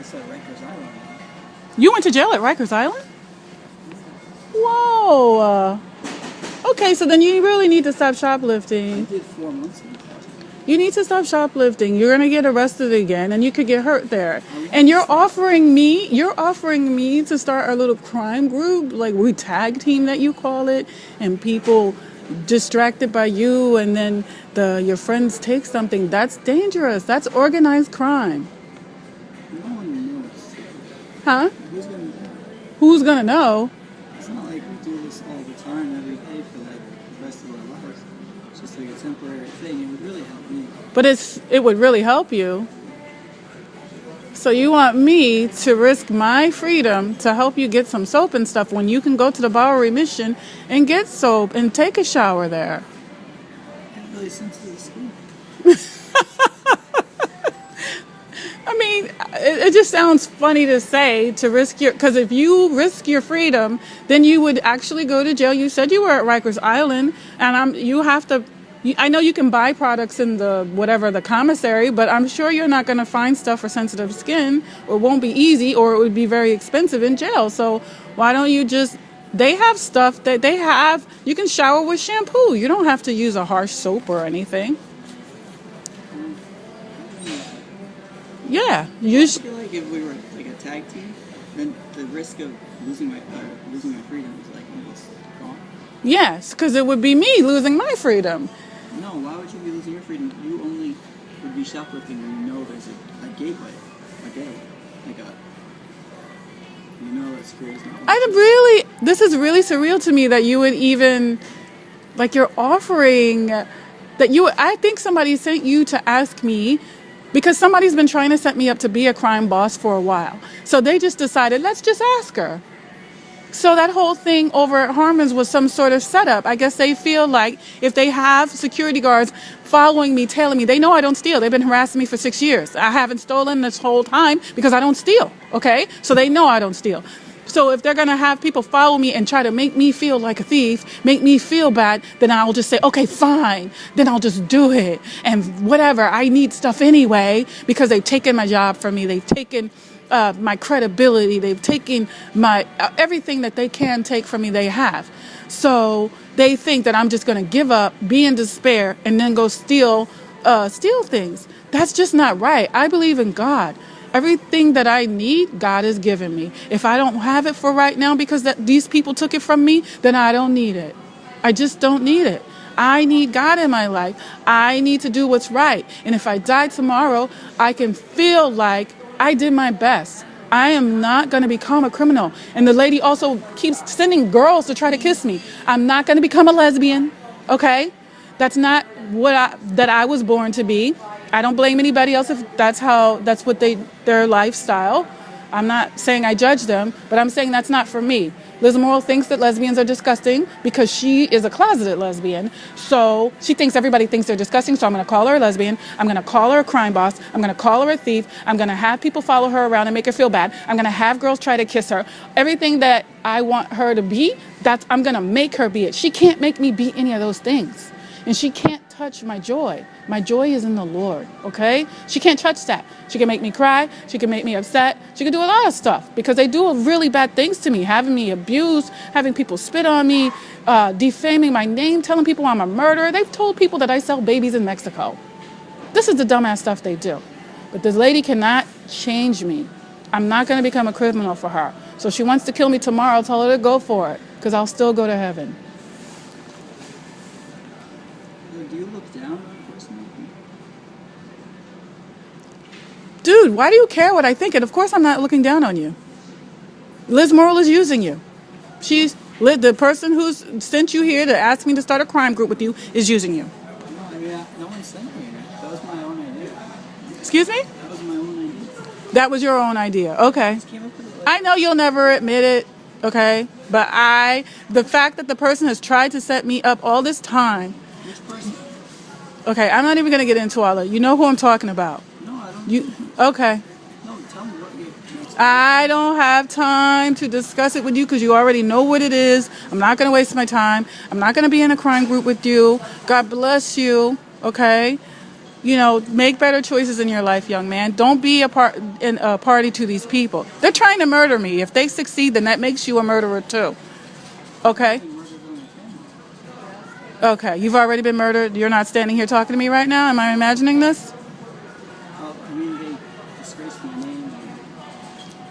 That's at Rikers Island. You went to jail at Rikers Island? Whoa. Okay, so then you really need to stop I shoplifting. did 4 months in the past. You need to stop shoplifting. You're gonna get arrested again, and you could get hurt there. We And have to you're offering me to start a little crime group, like we tag team that you call it, and people distracted by you, and then your friends take something. That's dangerous. That's organized crime, No one knows. huh? Who's gonna know? Who's gonna know? It's not like we do this all the time, every day for like the rest of our lives. It's just like a temporary thing. It would really help me. But it would really help you. So you want me to risk my freedom to help you get some soap and stuff when you can go to the Bowery Mission and get soap and take a shower there? It's really sensitive skin. I mean, it just sounds funny to say to risk because if you risk your freedom, then you would actually go to jail. You said you were at Rikers Island, and you have to. I know you can buy products in the commissary, but I'm sure you're not going to find stuff for sensitive skin, or it won't be easy, or it would be very expensive in jail. So why don't you they have stuff that you can shower with shampoo. You don't have to use a harsh soap or anything. Yeah, I feel like if we were like a tag team, then the risk of losing my freedom is like almost gone. yes, because it would be me losing my freedom. No, why would you be losing your freedom? You only would be shoplifting when you know there's a gateway, security's not. This is really surreal to me that you would even, like you're offering, I think somebody sent you to ask me, because somebody's been trying to set me up to be a crime boss for a while. So they just decided, let's just ask her. So that whole thing over at Harmon's was some sort of setup. I guess they feel like if they have security guards following me, tailing me, they know I don't steal. They've been harassing me for 6 years. I haven't stolen this whole time because I don't steal, okay? So they know I don't steal. So if they're going to have people follow me and try to make me feel like a thief, make me feel bad, then I'll just say, okay, fine. Then I'll just do it. And whatever, I need stuff anyway because they've taken my job from me. They've taken my credibility. They've taken my everything that they can take from me, they have. So they think that I'm just going to give up, be in despair, and then go steal things. That's just not right. I believe in God. Everything that I need, God has given me. If I don't have it for right now because these people took it from me, then I don't need it. I just don't need it. I need God in my life. I need to do what's right. And if I die tomorrow, I can feel like I did my best. I am not going to become a criminal. And the lady also keeps sending girls to try to kiss me. I'm not going to become a lesbian, okay? That's not that I was born to be. I don't blame anybody else if that's what their lifestyle. I'm not saying I judge them, but I'm saying that's not for me. Liz Morrill thinks that lesbians are disgusting because she is a closeted lesbian. So she thinks everybody thinks they're disgusting. So I'm going to call her a lesbian. I'm going to call her a crime boss. I'm going to call her a thief. I'm going to have people follow her around and make her feel bad. I'm going to have girls try to kiss her. Everything that I want her to be, I'm going to make her be it. She can't make me be any of those things. And she can't touch my joy. My joy is in the Lord, okay? She can't touch that. She can make me cry. She can make me upset. She can do a lot of stuff because they do really bad things to me, having me abused, having people spit on me, defaming my name, telling people I'm a murderer. They've told people that I sell babies in Mexico. This is the dumbass stuff they do. But this lady cannot change me. I'm not going to become a criminal for her. So if she wants to kill me tomorrow, I'll tell her to go for it because I'll still go to heaven. Do you look down on a person? Dude, why do you care what I think? And of course I'm not looking down on you. Liz Morrill is using you. The person who's sent you here to ask me to start a crime group with you is using you. No one sent me. That was my own idea. Excuse me? That was my own idea. That was your own idea. Okay. I know you'll never admit it, okay? But the fact that the person has tried to set me up all this time. Which person? Okay, I'm not even going to get into all that. You know who I'm talking about. No, I don't. Okay. No, tell me what you... I don't have time to discuss it with you because you already know what it is. I'm not going to waste my time. I'm not going to be in a crime group with you. God bless you, okay? make better choices in your life, young man. Don't be a party to these people. They're trying to murder me. If they succeed, then that makes you a murderer too. Okay? Okay, you've already been murdered. You're not standing here talking to me right now. Am I imagining this? I mean, they disgraced my name.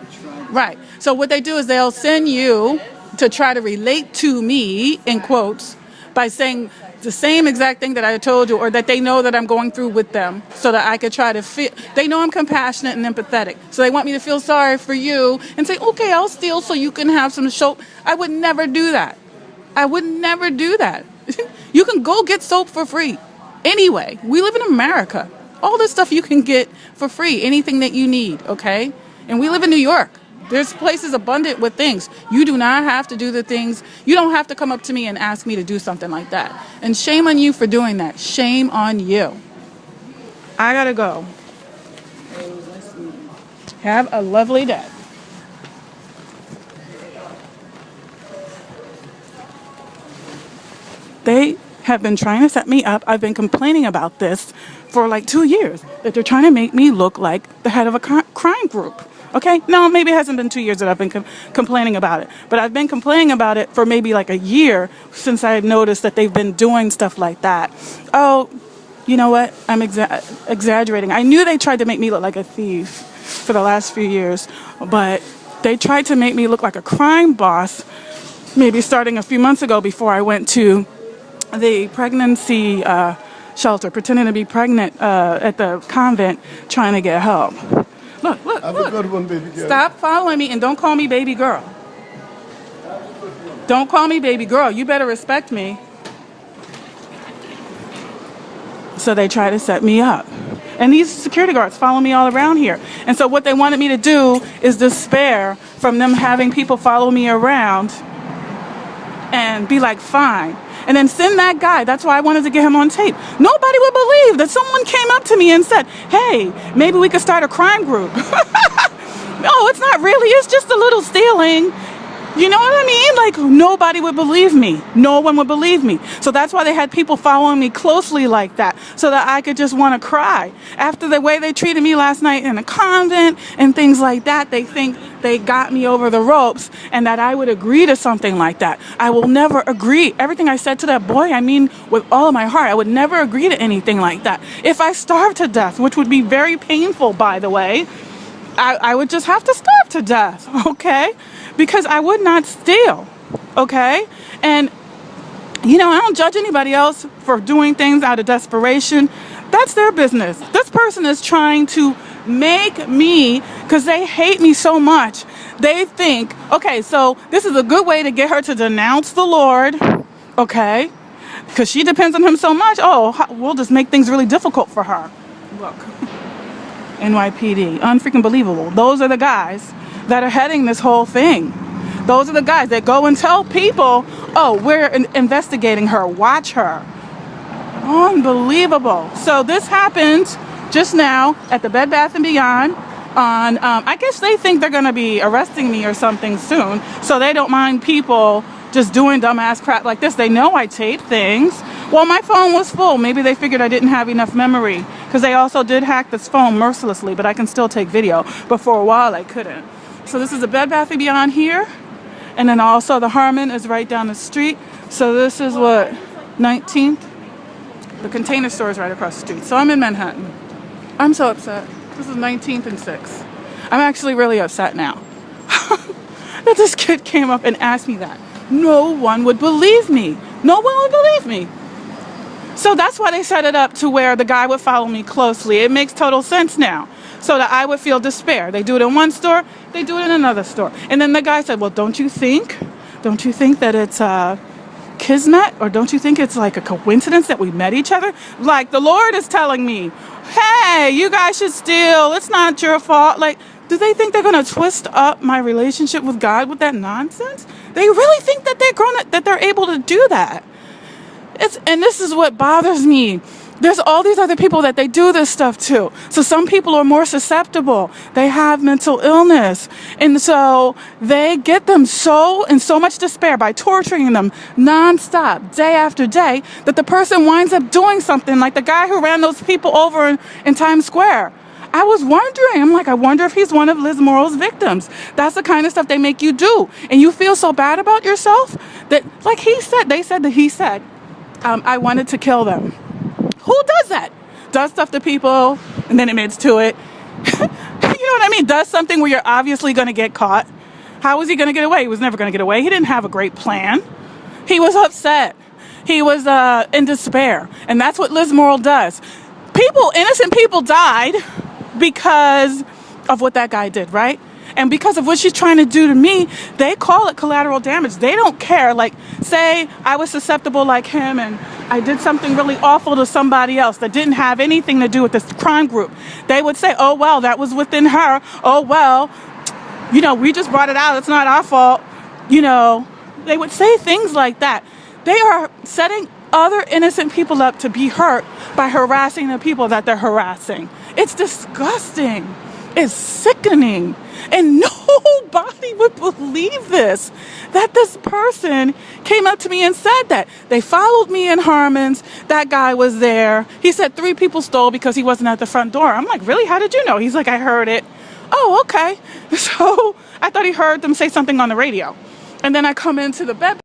They tried. Right. So what they do is they'll send you to try to relate to me, in quotes, by saying the same exact thing that I told you, or that they know that I'm going through with them, so that I could try to feel. They know I'm compassionate and empathetic, so they want me to feel sorry for you and say, okay, I'll steal so you can have some soap. I would never do that. I would never do that. You can go get soap for free. Anyway, we live in America. All this stuff you can get for free, anything that you need, okay? And we live in New York. There's places abundant with things. You do not have to do the things. You don't have to come up to me and ask me to do something like that. And shame on you for doing that. Shame on you. I gotta go. Hey, it was nice to meet you. Have a lovely day. They have been trying to set me up. I've been complaining about this for like 2 years, that they're trying to make me look like the head of a crime group. Okay? No, maybe it hasn't been 2 years that I've been complaining about it. But I've been complaining about it for maybe like a year since I noticed that they've been doing stuff like that. Oh, you know what? I'm exaggerating. I knew they tried to make me look like a thief for the last few years, but they tried to make me look like a crime boss maybe starting a few months ago before I went to the pregnancy shelter, pretending to be pregnant at the convent, trying to get help. Look. Have a good one, baby girl. Stop following me and don't call me baby girl. Don't call me baby girl. You better respect me. So they try to set me up. And these security guards follow me all around here. And so what they wanted me to do is despair from them having people follow me around and be like, fine. And then send that guy. That's why I wanted to get him on tape. Nobody would believe that someone came up to me and said, hey, maybe we could start a crime group. No, it's not really. It's just a little stealing. You know what I mean? Like, nobody would believe me. No one would believe me. So that's why they had people following me closely like that, so that I could just want to cry. After the way they treated me last night in a convent and things like that, they think they got me over the ropes and that I would agree to something like that. I will never agree. Everything I said to that boy, I mean with all of my heart. I would never agree to anything like that. If I starved to death, which would be very painful, by the way, I would just have to starve to death, okay? Because I would not steal, okay? And, I don't judge anybody else for doing things out of desperation. That's their business. This person is trying to make me, because they hate me so much, they think, okay, so this is a good way to get her to denounce the Lord, okay? Because she depends on him so much. Oh, we'll just make things really difficult for her. Look. NYPD. Unfreaking believable. Those are the guys that are heading this whole thing. Those are the guys that go and tell people, oh, we're investigating her. Watch her. Unbelievable. So this happened just now at the Bed Bath & Beyond. I guess they think they're going to be arresting me or something soon. So they don't mind people just doing dumbass crap like this. They know I tape things. Well, my phone was full. Maybe they figured I didn't have enough memory, because they also did hack this phone mercilessly, but I can still take video. But for a while, I couldn't. So this is the Bed Bath & Beyond here. And then also the Harmon is right down the street. So this is what, 19th? The Container Store is right across the street. So I'm in Manhattan. I'm so upset. This is 19th and 6th. I'm actually really upset now that this kid came up and asked me that. No one would believe me. No one would believe me. So that's why they set it up to where the guy would follow me closely. It makes total sense now. So that I would feel despair. They do it in one store, they do it in another store. And then the guy said, well, don't you think that it's kismet? Or don't you think it's like a coincidence that we met each other? Like, the Lord is telling me, hey, you guys should steal. It's not your fault. Like, do they think they're going to twist up my relationship with God with that nonsense? They really think that they're able to do that. And this is what bothers me. There's all these other people that they do this stuff to. So some people are more susceptible. They have mental illness. And so they get them in so much despair by torturing them nonstop, day after day, that the person winds up doing something like the guy who ran those people over in Times Square. I was wondering, I'm like, I wonder if he's one of Liz Morrow's victims. That's the kind of stuff they make you do. And you feel so bad about yourself that, like they said that he said, I wanted to kill them. Who does that? Does stuff to people and then admits to it. You know what I mean? Does something where you're obviously going to get caught. How was he going to get away? He was never going to get away. He didn't have a great plan. He was upset. He was in despair. And that's what Liz Morrow does. Innocent people died because of what that guy did, right? And because of what she's trying to do to me, they call it collateral damage. They don't care. Like, say I was susceptible like him and I did something really awful to somebody else that didn't have anything to do with this crime group. They would say, oh, well, that was within her. Oh, well, we just brought it out. It's not our fault. They would say things like that. They are setting other innocent people up to be hurt by harassing the people that they're harassing. It's disgusting. It's sickening. And nobody would believe this, that this person came up to me and said that. They followed me in Harmon's. That guy was there. He said 3 people stole because he wasn't at the front door. I'm like, really? How did you know? He's like, I heard it. Oh, okay. So I thought he heard them say something on the radio. And then I come into the bed.